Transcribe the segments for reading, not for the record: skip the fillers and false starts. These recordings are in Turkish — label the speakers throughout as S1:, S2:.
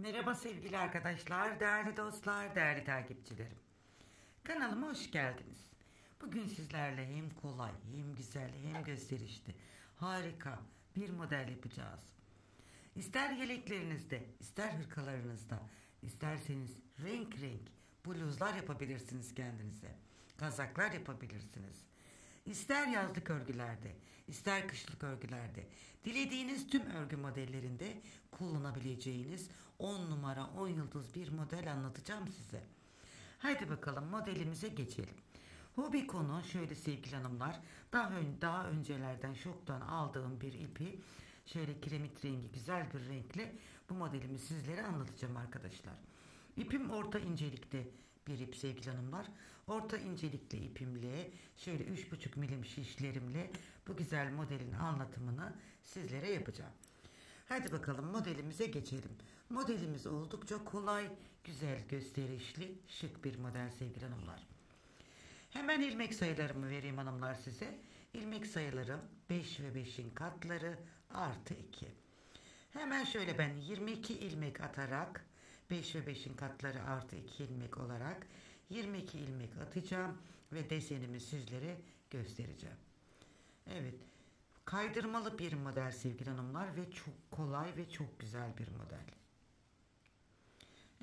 S1: Merhaba sevgili arkadaşlar, değerli dostlar, değerli takipçilerim. Kanalıma hoş geldiniz. Bugün sizlerle hem kolay, hem güzel, hem gösterişli, harika bir model yapacağız. İster yeleklerinizde, ister hırkalarınızda, isterseniz renk renk bluzlar yapabilirsiniz kendinize. Kazaklar yapabilirsiniz. İster yazlık örgülerde, ister kışlık örgülerde, dilediğiniz tüm örgü modellerinde kullanabileceğiniz 10 numara 10 yıldız bir model anlatacağım size. Haydi bakalım modelimize geçelim. Hobi konu şöyle sevgili hanımlar, daha öncelerden şoktan aldığım bir ipi şöyle kiremit rengi güzel bir renkle bu modelimi sizlere anlatacağım arkadaşlar. İpim orta incelikte bir ip sevgili hanımlar. Orta incelikli ipimle şöyle 3,5 milim şişlerimle bu güzel modelin anlatımını sizlere yapacağım. Hadi bakalım modelimize geçelim. Modelimiz oldukça kolay, güzel, gösterişli, şık bir model sevgili hanımlar. Hemen ilmek sayılarımı vereyim hanımlar size. İlmek sayılarım 5 ve 5'in katları artı 2. Hemen şöyle ben 22 ilmek atarak 5 ve 5'in katları artı 2 ilmek olarak 22 ilmek atacağım ve desenimi sizlere göstereceğim. Evet, kaydırmalı bir model sevgili hanımlar ve çok kolay ve çok güzel bir model.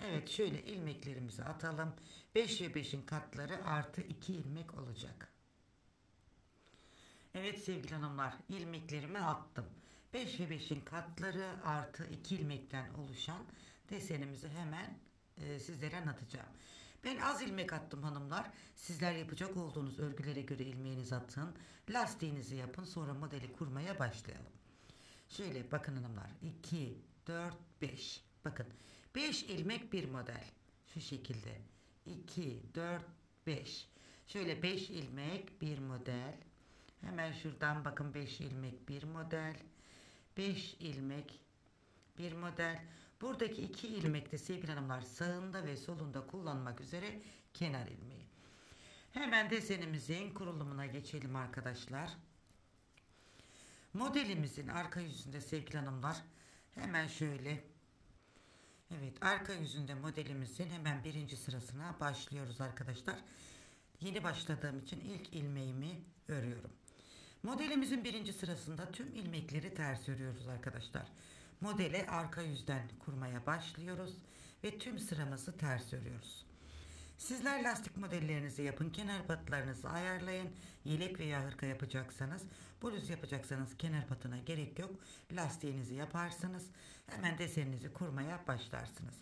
S1: Evet, şöyle ilmeklerimizi atalım. 5 ve 5'in katları artı 2 ilmek olacak. Evet sevgili hanımlar, ilmeklerimi attım. 5 ve 5'in katları artı 2 ilmekten oluşan desenimizi hemen sizlere anlatacağım. Ben az ilmek attım hanımlar. Sizler yapacak olduğunuz örgülere göre ilmeğinizi atın. Lastiğinizi yapın. Sonra modeli kurmaya başlayalım. Şöyle bakın hanımlar. 2, 4, 5. Bakın 5 ilmek bir model. Şu şekilde. 2, 4, 5. Şöyle 5 ilmek bir model. Hemen şuradan bakın 5 ilmek bir model. 5 ilmek bir model. Buradaki 2 ilmekte sevgili hanımlar sağında ve solunda kullanmak üzere kenar ilmeği. Hemen desenimizin kurulumuna geçelim arkadaşlar. Modelimizin arka yüzünde sevgili hanımlar hemen şöyle, evet, arka yüzünde modelimizin hemen birinci sırasına başlıyoruz arkadaşlar. Yeni başladığım için ilk ilmeğimi örüyorum. Modelimizin birinci sırasında tüm ilmekleri ters örüyoruz arkadaşlar. Modele arka yüzden kurmaya başlıyoruz ve tüm sıramızı ters örüyoruz. Sizler lastik modellerinizi yapın, kenar patlarınızı ayarlayın. Yelek veya hırka yapacaksanız, bluz yapacaksanız kenar patına gerek yok. Lastiğinizi yaparsınız. Hemen deseninizi kurmaya başlarsınız.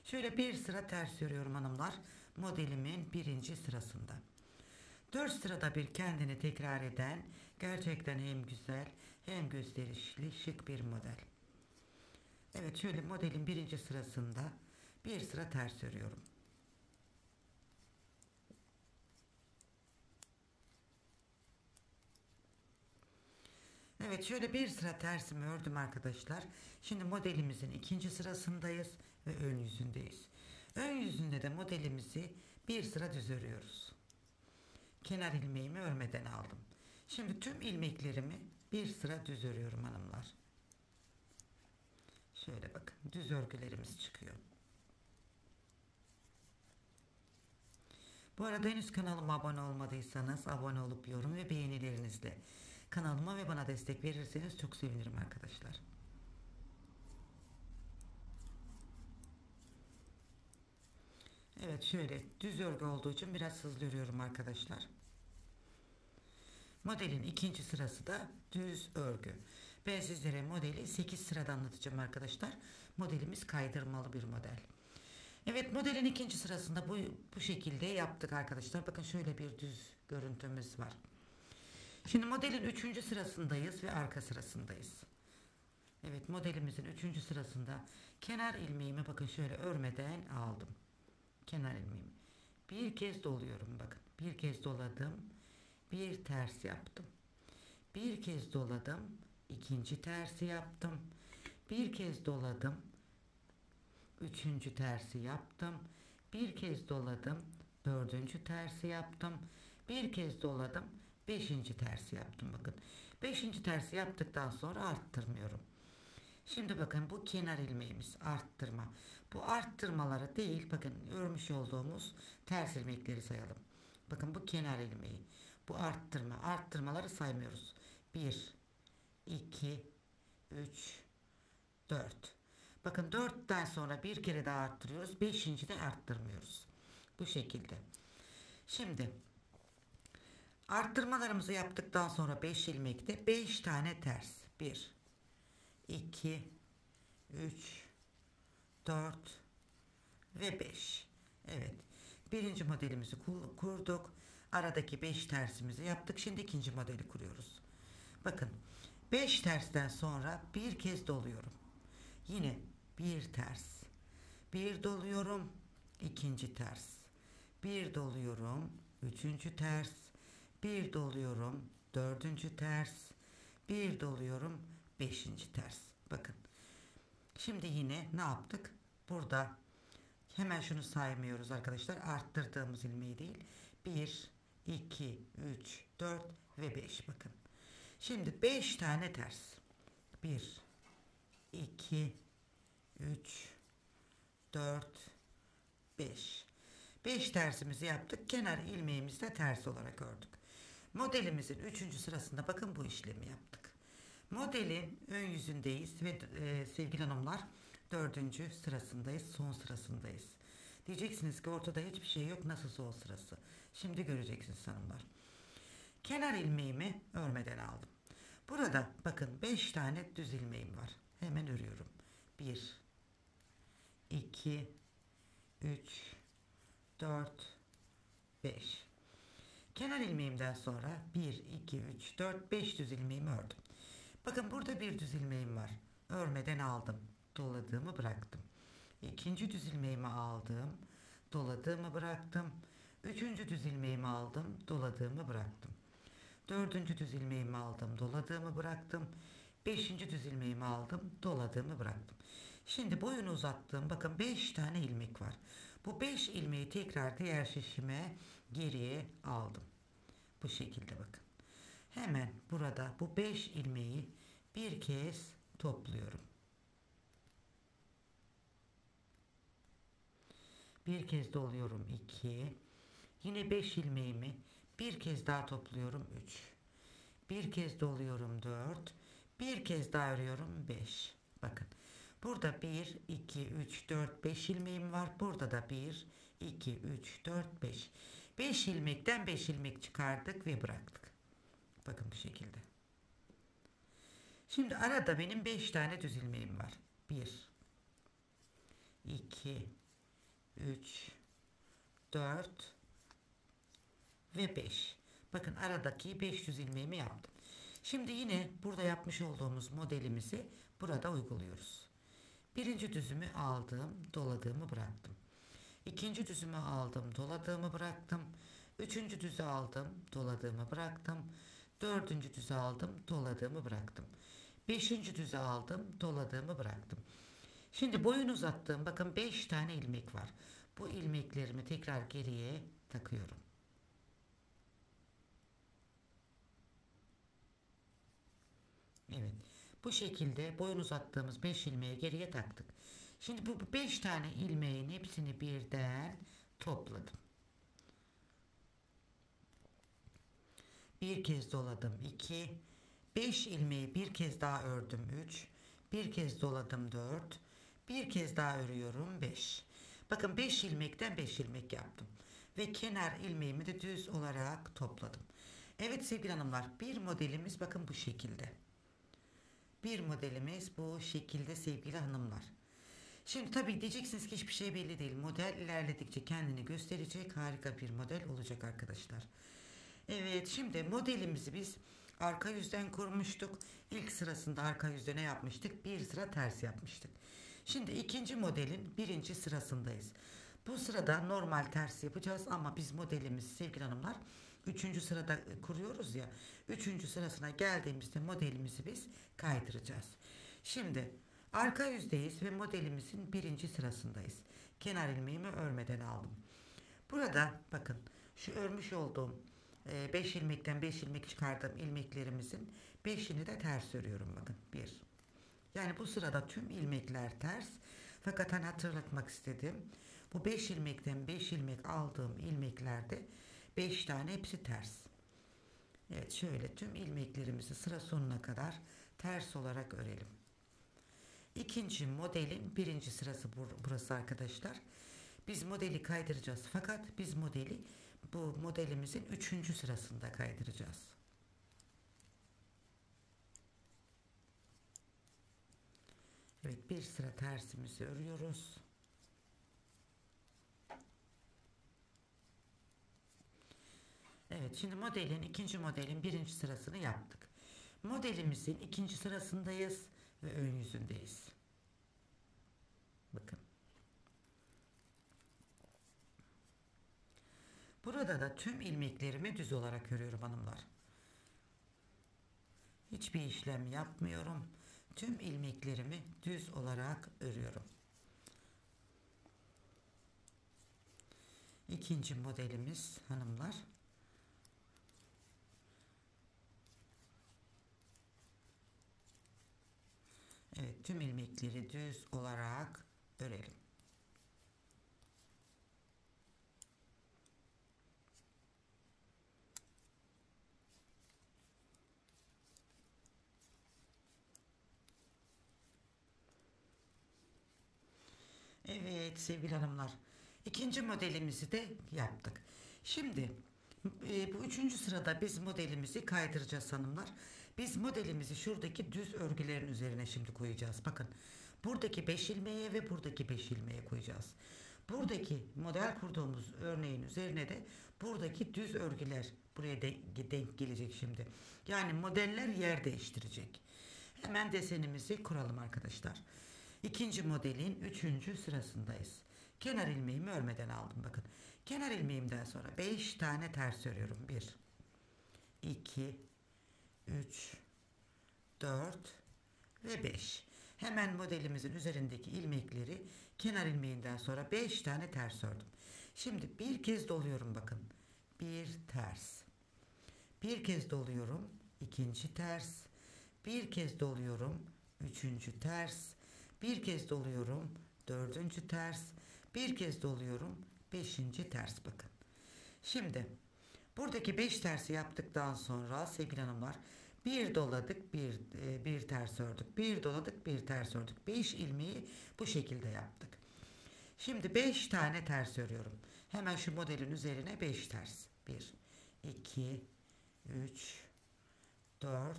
S1: Şöyle bir sıra ters örüyorum hanımlar. Modelimin birinci sırasında. 4 sırada bir kendini tekrar eden, gerçekten hem güzel hem gösterişli şık bir model. Evet, şöyle modelin birinci sırasında bir sıra ters örüyorum. Evet, şöyle bir sıra tersimi ördüm arkadaşlar. Şimdi modelimizin ikinci sırasındayız ve ön yüzündeyiz. Ön yüzünde de modelimizi bir sıra düz örüyoruz. Kenar ilmeğimi örmeden aldım. Şimdi tüm ilmeklerimi bir sıra düz örüyorum hanımlar. Şöyle bakın, düz örgülerimiz çıkıyor. Bu arada henüz kanalıma abone olmadıysanız abone olup yorum ve beğenilerinizle kanalıma ve bana destek verirseniz çok sevinirim arkadaşlar. Evet, şöyle düz örgü olduğu için biraz hızlı örüyorum arkadaşlar. Modelin ikinci sırası da düz örgü. Ben sizlere modeli 8 sırada anlatacağım arkadaşlar. Modelimiz kaydırmalı bir model. Evet, modelin ikinci sırasında bu şekilde yaptık arkadaşlar. Bakın şöyle bir düz görüntümüz var. Şimdi modelin üçüncü sırasındayız ve arka sırasındayız. Evet, modelimizin üçüncü sırasında kenar ilmeğimi bakın şöyle örmeden aldım. Kenar ilmeğimi. Bir kez doluyorum bakın. Bir kez doladım. Bir ters yaptım. Bir kez doladım. İkinci tersi yaptım. Bir kez doladım. Üçüncü tersi yaptım. Bir kez doladım. Dördüncü tersi yaptım. Bir kez doladım. Beşinci tersi yaptım bakın. Beşinci tersi yaptıktan sonra arttırmıyorum. Şimdi bakın bu kenar ilmeğimiz arttırma. Bu arttırmaları değil, bakın örmüş olduğumuz ters ilmekleri sayalım. Bakın bu kenar ilmeği. Bu arttırma. Arttırmaları saymıyoruz. 1, 2, 3, 4. Bakın 4'ten sonra bir kere daha arttırıyoruz. 5. de arttırmıyoruz. Bu şekilde. Şimdi arttırmalarımızı yaptıktan sonra 5 ilmekte 5 tane ters. 1, 2, 3, 4 ve 5. Evet. Birinci modelimizi kurduk. Aradaki 5 tersimizi yaptık. Şimdi ikinci modeli kuruyoruz. Bakın 5 tersten sonra bir kez doluyorum. Yine bir ters. Bir doluyorum. İkinci ters. Bir doluyorum. Üçüncü ters. Bir doluyorum. Dördüncü ters. Bir doluyorum. Beşinci ters. Bakın. Şimdi yine ne yaptık? Burada hemen şunu saymıyoruz arkadaşlar. Arttırdığımız ilmeği değil. 1, 2, 3, 4 ve 5. Bakın. Şimdi 5 tane ters. 1, 2, 3, 4, 5. 5 tersimizi yaptık. Kenar ilmeğimizi de ters olarak ördük. Modelimizin 3. sırasında bakın bu işlemi yaptık. Modelin ön yüzündeyiz ve sevgili hanımlar 4. sırasındayız. Son sırasındayız. Diyeceksiniz ki ortada hiçbir şey yok. Nasıl son sırası? Şimdi göreceksiniz hanımlar. Kenar ilmeğimi örmeden aldım. Burada bakın 5 tane düz ilmeğim var. Hemen örüyorum. 1, 2, 3, 4, 5. Kenar ilmeğimden sonra 1, 2, 3, 4, 5 düz ilmeğimi ördüm. Bakın burada bir düz ilmeğim var. Örmeden aldım. Doladığımı bıraktım. İkinci düz ilmeğimi aldım. Doladığımı bıraktım. Üçüncü düz ilmeğimi aldım. Doladığımı bıraktım. Dördüncü düz ilmeğimi aldım. Doladığımı bıraktım. Beşinci düz ilmeğimi aldım. Doladığımı bıraktım. Şimdi boyunu uzattığım bakın 5 tane ilmek var. Bu 5 ilmeği tekrar diğer şişime geriye aldım. Bu şekilde bakın. Hemen burada bu 5 ilmeği bir kez topluyorum. Bir kez doluyorum 2. Yine 5 ilmeğimi bir kez daha topluyorum 3. Bir kez doluyorum 4. Bir kez daha örüyorum 5. Bakın. Burada 1, 2, 3, 4, 5 ilmeğim var. Burada da 1, 2, 3, 4, 5. 5 ilmekten 5 ilmek çıkardık ve bıraktık. Bakın bu şekilde. Şimdi arada benim 5 tane düz ilmeğim var. 1, 2, 3, 4 ve 5. Bakın aradaki 500 ilmeğimi yaptım. Şimdi yine burada yapmış olduğumuz modelimizi burada uyguluyoruz. Birinci düzümü aldım, doladığımı bıraktım. İkinci düzümü aldım, doladığımı bıraktım. Üçüncü düzü aldım, doladığımı bıraktım. Dördüncü düzü aldım, doladığımı bıraktım. Beşinci düzü aldım, doladığımı bıraktım. Şimdi boyunu uzattığım bakın 5 tane ilmek var. Bu ilmeklerimi tekrar geriye takıyorum. Evet. Bu şekilde boyun uzattığımız 5 ilmeği geriye taktık. Şimdi bu 5 tane ilmeğin hepsini birden topladım. Bir kez doladım 2. 5 ilmeği bir kez daha ördüm 3. Bir kez doladım 4. Bir kez daha örüyorum 5. Bakın 5 ilmekten 5 ilmek yaptım. Ve kenar ilmeğimi de düz olarak topladım. Evet sevgili hanımlar, bir modelimiz bakın bu şekilde. Bir modelimiz bu şekilde sevgili hanımlar. Şimdi tabii diyeceksiniz ki hiçbir şey belli değil. Model ilerledikçe kendini gösterecek harika bir model olacak arkadaşlar. Evet, şimdi modelimizi biz arka yüzden kurmuştuk. İlk sırasında arka yüzde ne yapmıştık? Bir sıra ters yapmıştık. Şimdi ikinci modelin birinci sırasındayız. Bu sırada normal ters yapacağız ama biz modelimizi sevgili hanımlar 3. sırada kuruyoruz ya. 3. sırasına geldiğimizde modelimizi biz kaydıracağız. Şimdi arka yüzdeyiz ve modelimizin birinci sırasındayız. Kenar ilmeğimi örmeden aldım. Burada bakın şu örmüş olduğum 5 ilmekten 5 ilmek çıkardığım ilmeklerimizin 5'ini de ters örüyorum bakın. 1, Yani bu sırada tüm ilmekler ters. Fakat hani hatırlatmak istedim. Bu 5 ilmekten 5 ilmek aldığım ilmeklerde 5 tane hepsi ters. Evet, şöyle tüm ilmeklerimizi sıra sonuna kadar ters olarak örelim. İkinci modelin birinci sırası burası arkadaşlar. Biz modeli kaydıracağız fakat biz modeli bu modelimizin üçüncü sırasında kaydıracağız. Evet, bir sıra tersimizi örüyoruz. Evet, şimdi ikinci modelin birinci sırasını yaptık. Modelimizin ikinci sırasındayız ve ön yüzündeyiz. Bakın. Burada da tüm ilmeklerimi düz olarak örüyorum hanımlar. Hiçbir işlem yapmıyorum. Tüm ilmeklerimi düz olarak örüyorum. İkinci modelimiz hanımlar. Evet, tüm ilmekleri düz olarak örelim. Evet sevgili hanımlar, ikinci modelimizi de yaptık. Şimdi bu üçüncü sırada biz modelimizi kaydıracağız hanımlar. Biz modelimizi şuradaki düz örgülerin üzerine şimdi koyacağız. Bakın, buradaki 5 ilmeğe ve buradaki 5 ilmeğe koyacağız. Buradaki model kurduğumuz örneğin üzerine de buradaki düz örgüler buraya denk gelecek şimdi. Yani modeller yer değiştirecek. Hemen desenimizi kuralım arkadaşlar. İkinci modelin üçüncü sırasındayız. Kenar ilmeğimi örmeden aldım. Bakın, kenar ilmeğimden sonra 5 tane ters örüyorum. 1, 2, 3, 4 ve 5. Hemen modelimizin üzerindeki ilmekleri kenar ilmeğinden sonra 5 tane ters ördüm. Şimdi bir kez doluyorum bakın. Bir ters. Bir kez doluyorum. İkinci ters. Bir kez doluyorum. Üçüncü ters. Bir kez doluyorum. Dördüncü ters. Bir kez doluyorum. Beşinci ters bakın. Şimdi buradaki 5 tersi yaptıktan sonra sevgili hanımlar, bir doladık, bir ters ördük. Bir doladık, bir ters ördük. 5 ilmeği bu şekilde yaptık. Şimdi 5 tane ters örüyorum. Hemen şu modelin üzerine 5 ters. 1, 2, 3, 4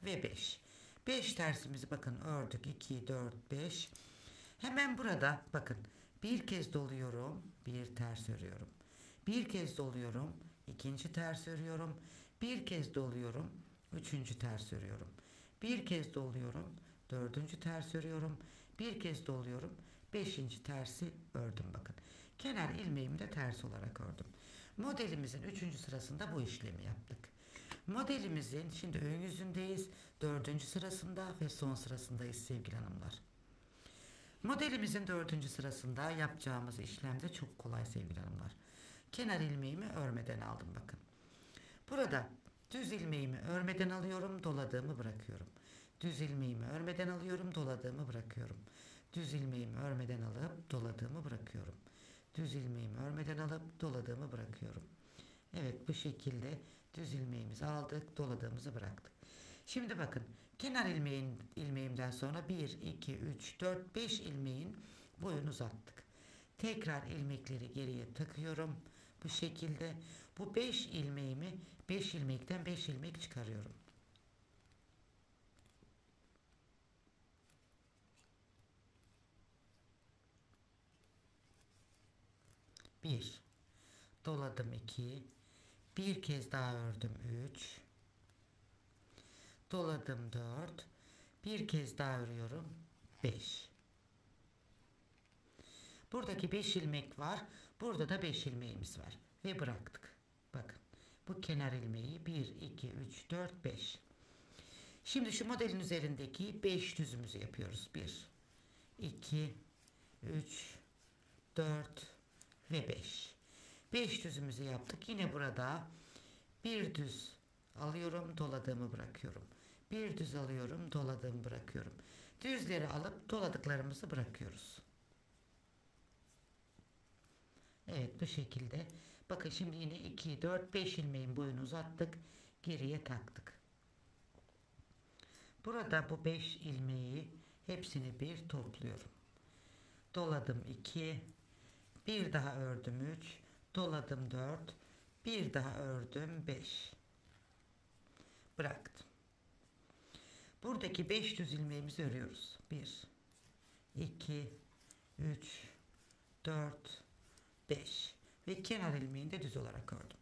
S1: ve 5. 5 tersimizi bakın ördük. 2, 4, 5. Hemen burada bakın, bir kez doluyorum, bir ters örüyorum. Bir kez doluyorum, ikinci ters örüyorum. Bir kez doluyorum, üçüncü ters örüyorum. Bir kez doluyorum, dördüncü ters örüyorum. Bir kez doluyorum, beşinci tersi ördüm bakın. Kenar ilmeğimi de ters olarak ördüm. Modelimizin üçüncü sırasında bu işlemi yaptık. Modelimizin şimdi ön yüzündeyiz. Dördüncü sırasında ve son sırasındayız sevgili hanımlar. Modelimizin dördüncü sırasında yapacağımız işlem de çok kolay sevgili hanımlar. Kenar ilmeğimi örmeden aldım bakın. Burada düz ilmeğimi örmeden alıyorum, doladığımı bırakıyorum. Düz ilmeğimi örmeden alıyorum, doladığımı bırakıyorum. Düz ilmeğimi örmeden alıp doladığımı bırakıyorum. Düz ilmeğimi örmeden alıp doladığımı bırakıyorum. Evet, bu şekilde düz ilmeğimizi aldık, doladığımızı bıraktık. Şimdi bakın, kenar ilmeğimden sonra 1, 2, 3, 4, 5 ilmeğin boyunu uzattık. Tekrar ilmekleri geriye takıyorum. Bu şekilde bu 5 ilmeğimi 5 ilmekten 5 ilmek çıkarıyorum. Bir, doladım 2, bir kez daha ördüm 3, doladım 4, bir kez daha örüyorum 5. Buradaki 5 ilmek var. Burada da 5 ilmeğimiz var. Ve bıraktık. Bakın. Bu kenar ilmeği 1, 2, 3, 4, 5. Şimdi şu modelin üzerindeki 5 düzümüzü yapıyoruz. 1, 2, 3, 4 ve 5. 5 düzümüzü yaptık. Yine burada bir düz alıyorum, doladığımı bırakıyorum. Bir düz alıyorum, doladığımı bırakıyorum. Düzleri alıp doladıklarımızı bırakıyoruz. Evet, bu şekilde. Bakın şimdi yine 2, 4, 5 ilmeğin boyunu uzattık. Geriye taktık. Burada bu 5 ilmeği hepsini bir topluyorum. Doladım 2, bir daha ördüm 3, doladım 4, bir daha ördüm 5. Bıraktım. Buradaki 5 düz ilmeğimizi örüyoruz. 1, 2, 3, 4, 5 ve kenar ilmeğini de düz olarak ördüm.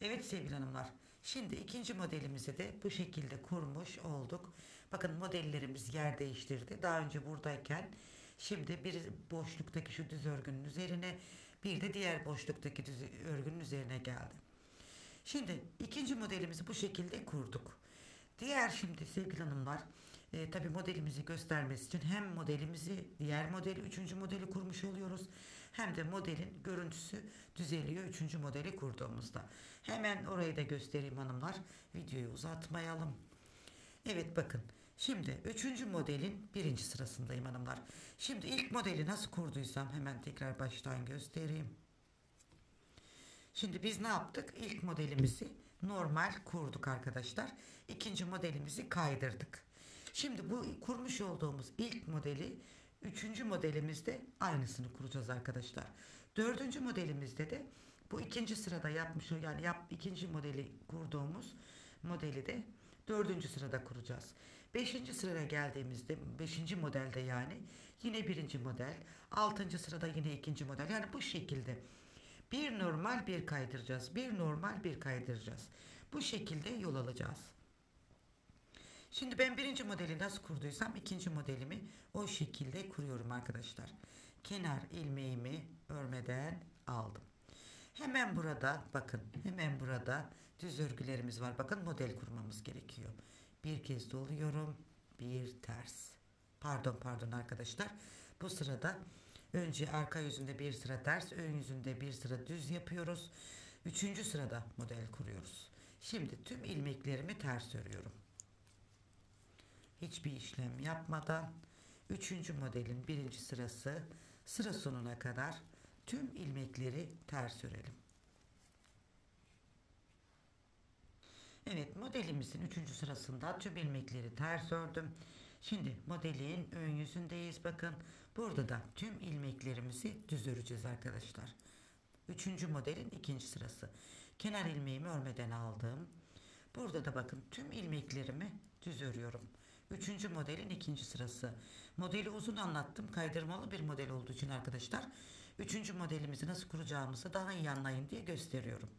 S1: Evet sevgili hanımlar, şimdi ikinci modelimizi de bu şekilde kurmuş olduk. Bakın modellerimiz yer değiştirdi. Daha önce buradayken şimdi bir boşluktaki şu düz örgünün üzerine, bir de diğer boşluktaki düz örgünün üzerine geldi. Şimdi ikinci modelimizi bu şekilde kurduk. Diğer şimdi sevgili hanımlar, tabi modelimizi göstermesi için hem modelimizi, diğer modeli, üçüncü modeli kurmuş oluyoruz. Hem de modelin görüntüsü düzeliyor üçüncü modeli kurduğumuzda. Hemen orayı da göstereyim hanımlar. Videoyu uzatmayalım. Evet bakın. Şimdi üçüncü modelin birinci sırasındayım hanımlar. Şimdi ilk modeli nasıl kurduysam hemen tekrar baştan göstereyim. Şimdi biz ne yaptık? İlk modelimizi normal kurduk arkadaşlar. İkinci modelimizi kaydırdık. Şimdi bu kurmuş olduğumuz ilk modeli üçüncü modelimizde aynısını kuracağız arkadaşlar. Dördüncü modelimizde de bu ikinci sırada yapmış, yani ikinci modeli kurduğumuz modeli de dördüncü sırada kuracağız. Beşinci sıraya geldiğimizde, beşinci modelde yani yine birinci model, altıncı sırada yine ikinci model, yani bu şekilde bir normal bir kaydıracağız, bir normal bir kaydıracağız. Bu şekilde yol alacağız. Şimdi ben birinci modeli nasıl kurduysam ikinci modelimi o şekilde kuruyorum arkadaşlar. Kenar ilmeğimi örmeden aldım. Hemen burada bakın, hemen burada düz örgülerimiz var. Bakın model kurmamız gerekiyor. Bir kez doluyorum, bir ters. Pardon arkadaşlar. Bu sırada önce arka yüzünde bir sıra ters, ön yüzünde bir sıra düz yapıyoruz. Üçüncü sırada model kuruyoruz. Şimdi tüm ilmeklerimi ters örüyorum. Hiçbir işlem yapmadan üçüncü modelin birinci sırası, sıra sonuna kadar tüm ilmekleri ters örelim. Evet, modelimizin üçüncü sırasında tüm ilmekleri ters ördüm. Şimdi modelin ön yüzündeyiz. Bakın burada da tüm ilmeklerimizi düz öreceğiz arkadaşlar. Üçüncü modelin ikinci sırası. Kenar ilmeğimi örmeden aldım. Burada da bakın tüm ilmeklerimi düz örüyorum. Üçüncü modelin ikinci sırası. Modeli uzun anlattım. Kaydırmalı bir model olduğu için arkadaşlar. Üçüncü modelimizi nasıl kuracağımızı daha iyi anlayın diye gösteriyorum.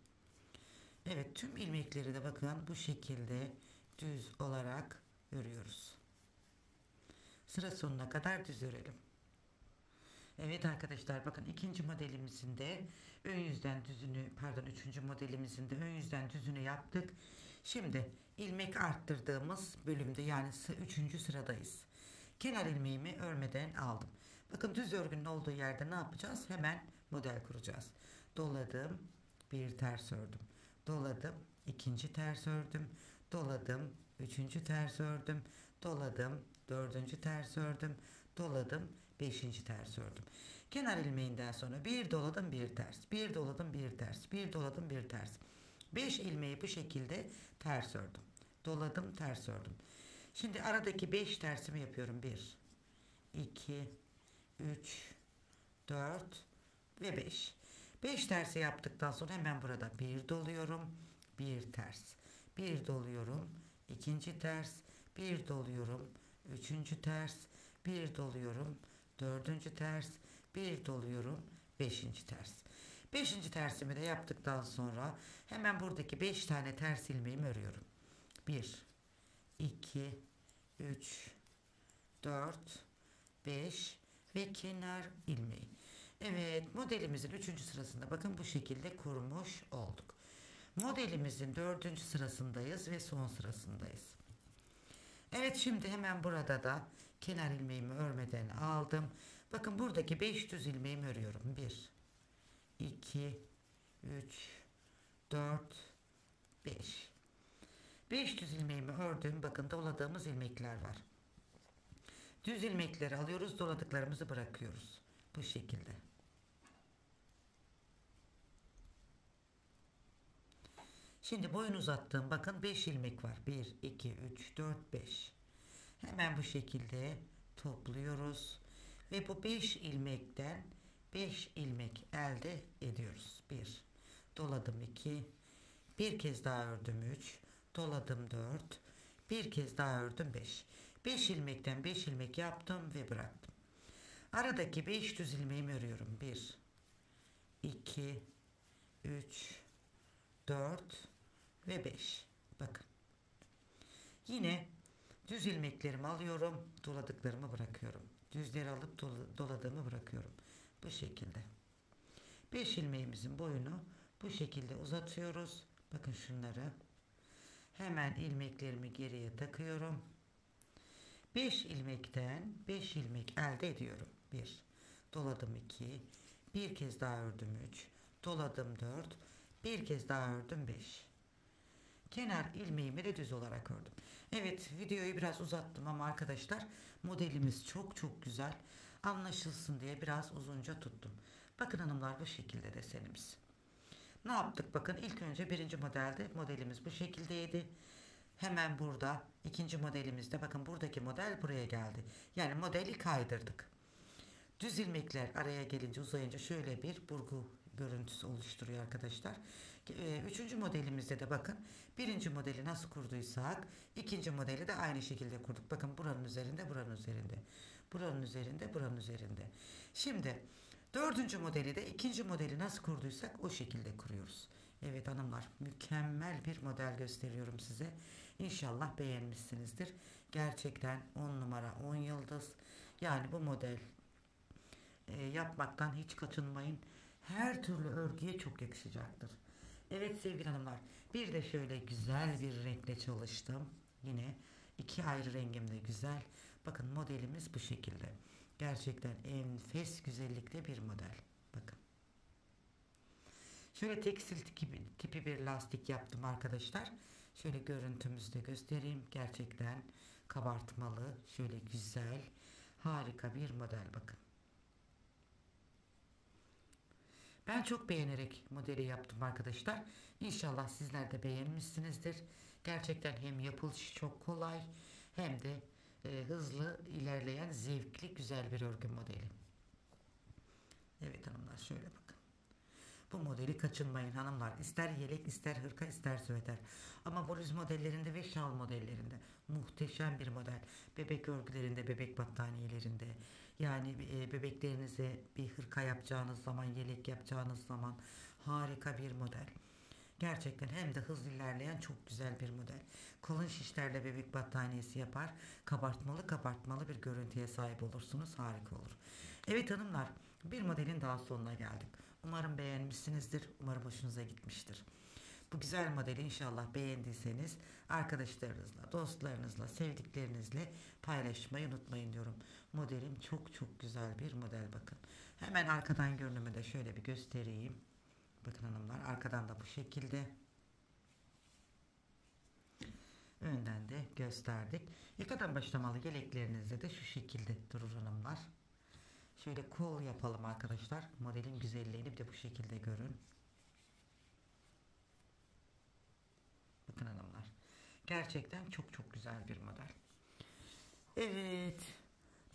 S1: Evet, tüm ilmekleri de bakın bu şekilde düz olarak örüyoruz. Sıra sonuna kadar düz örelim. Evet arkadaşlar, bakın ikinci modelimizin de ön yüzden düzünü, üçüncü modelimizin de ön yüzden düzünü yaptık. Şimdi ilmek arttırdığımız bölümde, yani üçüncü sıradayız. Kenar ilmeğimi örmeden aldım. Bakın düz örgünün olduğu yerde ne yapacağız? Hemen model kuracağız. Doladım, bir ters ördüm. Doladım, ikinci ters ördüm. Doladım, üçüncü ters ördüm. Doladım, dördüncü ters ördüm. Doladım, beşinci ters ördüm. Kenar ilmeğinden sonra bir doladım, bir ters. Bir doladım, bir ters. Bir doladım, bir ters. 5 ilmeği bu şekilde ters ördüm. Doladım, ters ördüm. Şimdi aradaki 5 tersimi yapıyorum. 1, 2, 3, 4 ve 5. 5 tersi yaptıktan sonra hemen burada bir doluyorum, bir ters. Bir doluyorum, ikinci ters, bir doluyorum, üçüncü ters, bir doluyorum, dördüncü ters, bir doluyorum, beşinci ters. Beşinci tersimi de yaptıktan sonra hemen buradaki 5 tane ters ilmeğimi örüyorum. 1, 2, 3, 4, 5 ve kenar ilmeği. Evet, modelimizin üçüncü sırasında bakın bu şekilde kurmuş olduk. Modelimizin dördüncü sırasındayız ve son sırasındayız. Evet, şimdi hemen burada da kenar ilmeğimi örmeden aldım. Bakın buradaki 5 düz ilmeğimi örüyorum. 1, 2, 3, 4, 5. 5 düz ilmeğimi ördüm. Bakın doladığımız ilmekler var. Düz ilmekleri alıyoruz, doladıklarımızı bırakıyoruz. Bu şekilde. Şimdi boyun uzattığım bakın 5 ilmek var. 1, 2, 3, 4, 5. Hemen bu şekilde topluyoruz. Ve bu 5 ilmekten 5 ilmek elde ediyoruz. 1, doladım 2, bir kez daha ördüm 3, doladım 4, bir kez daha ördüm 5. 5 ilmekten 5 ilmek yaptım ve bıraktım. Aradaki 5 düz ilmeğimi örüyorum. 1, 2, 3, 4 ve 5. Bakın. Yine düz ilmeklerimi alıyorum, doladıklarımı bırakıyorum. Düzleri alıp doladığımı bırakıyorum. Bu şekilde. 5 ilmeğimizin boyunu bu şekilde uzatıyoruz. Bakın şunları. Hemen ilmeklerimi geriye takıyorum. 5 ilmekten 5 ilmek elde ediyorum. 1, doladım 2, bir kez daha ördüm 3, doladım 4, bir kez daha ördüm 5. Kenar ilmeğimi de düz olarak ördüm. Evet, videoyu biraz uzattım ama arkadaşlar modelimiz çok çok güzel. Anlaşılsın diye biraz uzunca tuttum. Bakın hanımlar, bu şekilde desenimiz. Ne yaptık? Bakın ilk önce birinci modelde modelimiz bu şekildeydi. Hemen burada ikinci modelimizde bakın buradaki model buraya geldi. Yani modeli kaydırdık. Düz ilmekler araya gelince uzayınca şöyle bir burgu görüntüsü oluşturuyor arkadaşlar. Üçüncü modelimizde de bakın birinci modeli nasıl kurduysak ikinci modeli de aynı şekilde kurduk. Bakın buranın üzerinde, buranın üzerinde, buranın üzerinde, buranın üzerinde. Şimdi dördüncü modeli de ikinci modeli nasıl kurduysak o şekilde kuruyoruz. Evet hanımlar, mükemmel bir model gösteriyorum size. İnşallah beğenmişsinizdir. Gerçekten 10 numara 10 yıldız. Yani bu model yapmaktan hiç kaçınmayın. Her türlü örgüye çok yakışacaktır. Evet sevgili hanımlar, bir de şöyle güzel bir renkle çalıştım. Yine iki ayrı rengimde güzel. Bakın modelimiz bu şekilde. Gerçekten enfes güzellikte bir model. Bakın. Şöyle tekstil tipi bir lastik yaptım arkadaşlar. Şöyle görüntümüzü de göstereyim. Gerçekten kabartmalı, şöyle güzel, harika bir model bakın. Ben çok beğenerek modeli yaptım arkadaşlar. İnşallah sizler de beğenmişsinizdir. Gerçekten hem yapılışı çok kolay hem de hızlı ilerleyen zevkli güzel bir örgü modeli. Evet hanımlar, şöyle bakın. Bu modeli kaçınmayın hanımlar. İster yelek, ister hırka, ister süveter. Ama bluz modellerinde ve şal modellerinde muhteşem bir model. Bebek örgülerinde, bebek battaniyelerinde. Yani bebeklerinize bir hırka yapacağınız zaman, yelek yapacağınız zaman harika bir model. Gerçekten hem de hızlı ilerleyen çok güzel bir model. Kalın şişlerle bebek battaniyesi yapar. Kabartmalı bir görüntüye sahip olursunuz. Harika olur. Evet hanımlar, bir modelin daha sonuna geldik. Umarım beğenmişsinizdir. Umarım hoşunuza gitmiştir. Bu güzel modeli inşallah beğendiyseniz arkadaşlarınızla, dostlarınızla, sevdiklerinizle paylaşmayı unutmayın diyorum. Modelim çok çok güzel bir model bakın. Hemen arkadan görünümü de şöyle bir göstereyim. Bakın hanımlar, arkadan da bu şekilde. Önden de gösterdik. Yakadan başlamalı yeleklerinizde de şu şekilde durur hanımlar. Şöyle kol yapalım arkadaşlar. Modelin güzelliğini bir de bu şekilde görün. Bakın hanımlar. Gerçekten çok çok güzel bir model. Evet.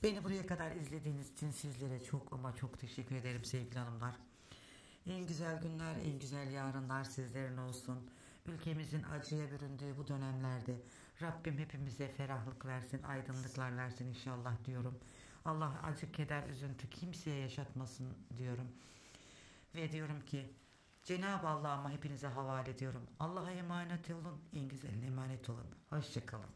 S1: Beni buraya kadar izlediğiniz için sizlere çok ama çok teşekkür ederim sevgili hanımlar. En güzel günler, en güzel yarınlar sizlerin olsun. Ülkemizin acıya büründüğü bu dönemlerde Rabbim hepimize ferahlık versin, aydınlıklar versin inşallah diyorum. Allah acı, keder, üzüntü kimseye yaşatmasın diyorum. Ve diyorum ki Cenab-ı Allah'ıma hepinize havale ediyorum. Allah'a emanet olun, en güzeline emanet olun. Hoşça kalın.